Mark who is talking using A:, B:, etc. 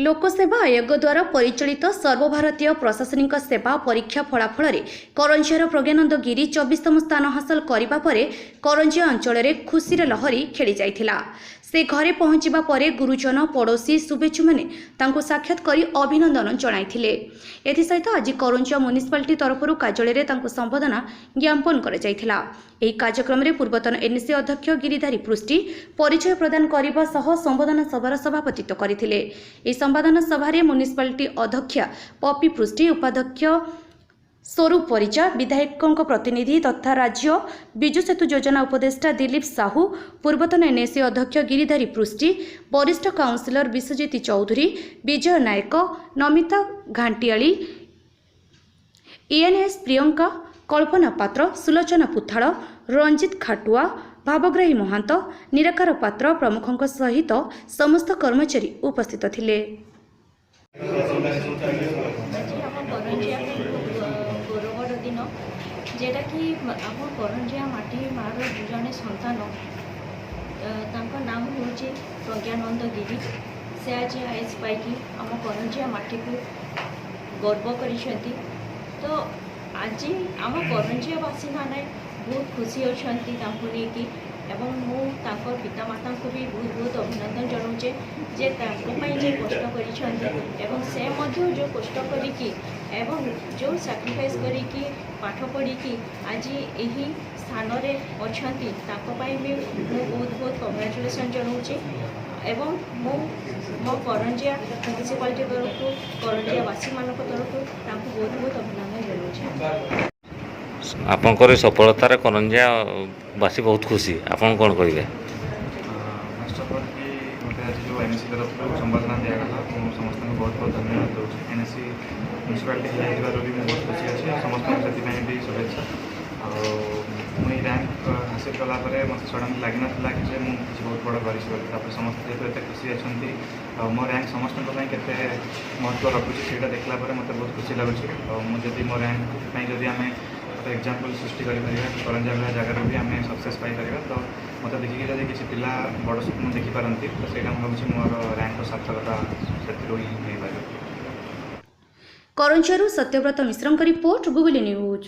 A: लोकसेवा आयोग द्वारा परिचालित सर्वभारतीय प्रशासनिक सेवा परीक्षा फलाफल करंजियार प्रज्ञानंद गिरी 24तम स्थान हासिल करने पर करंजिया अंचल में खुशीर लहरी खेली जाइथिला। से घरे पहुंचवा परे गुरुजन पड़ोशी शुभेच्छु माने तांको साक्षात करी अभिनंदन जणाइथिले। एथिसहित आज करंजिया म्युनिसिपालिटी तरफरु कार्यालय तांको संबोधना ज्ञापन करा जाइथिला। एही कार्यक्रम में पूर्वतन एनएससी अध्यक्ष गिरिधारी पृष्टि परिचय प्रदान करने सह संबोधना सभार सभापतित्व करथिले। एही संबोधना सभारे म्युनिसिपालिटी अध्यक्ष पपी पृष्टि, उपाध्यक्ष स्वरूप परिचा, विधायकों प्रतिनिधि तथा राज्य विजु सेतु योजना उपदेष्टा दिलीप साहू, पूर्वतन एनएससी अध्यक्ष गिरिधारी पृष्टि, वरिष्ठ काउंसिलर विश्वजीत चौधरी, विजय नायक, नमिता घांटियाली, एएनएस प्रियंका, कल्पना पात्र, सुलोचना पुथाड़, रंजित खाटुआ, भावग्राही महांत, निराकार पात्र प्रमुखों सहित समस्त कर्मचारी उपस्थित थिले।
B: जेटा कि आम करंजिया माटी मार जड़े सन्तान नाम हूँ प्रज्ञानंद गिरी। से आज आईएस पाई आम करंजिया माटी को गर्व कर। तो आज आम करंजियावासी मैंने बहुत खुशी अच्छा नहीं एवं मु पितामाता को भी बहुत बहुत अभिनंदन जनाऊे जे जे कष्ट कर से जो कष्ट करी एवं जो सैक्रिफाइस करी पाठ पढ़ी आज यही स्थान में अच्छा भी बहुत बहुत कंग्राचुलेसन जनाऊे एवं मो करंजिया म्युनिसिपालिटी तरफ करंजियावासी मान तरफ बहुत बहुत अभिनंदन जनाऊे।
C: आपंकर सफलतार करंजिया बासी बहुत खुशी। आपन कौन कहे?
D: फर्स्ट अफ ऑल कि मत आज जो एनएससी तरफ संबर्धना दिगला समस्त बहुत बहुत धन्यवाद दूसरी। एनएससी म्युनिसिपालिटी भी बहुत खुशी अच्छे समस्त से भी शुभेच्छा। मुझे रैंक हासिल कलापर मत सडन लगी ना कि मुझे बहुत बड़ कर समस्त जेहतु एत खुशी अच्छा मो रैंक समस्त के महत्व रखुच्छी से देखला मत बहुत खुशी लगुच। मुझे मो रैंक जदि आम एग्जाम्पल सृष्टि करंजिया जगह भी आम सक्सेस पाई तो मत देखिए जब किसी पिला बड़ स्वप्न देखिपारती तो सही भावी मोर रैंक सार्थकता से।
A: करंजियारू सत्यव्रत मिश्रଙ୍କ रिपोर्ट, गुगली न्यूज।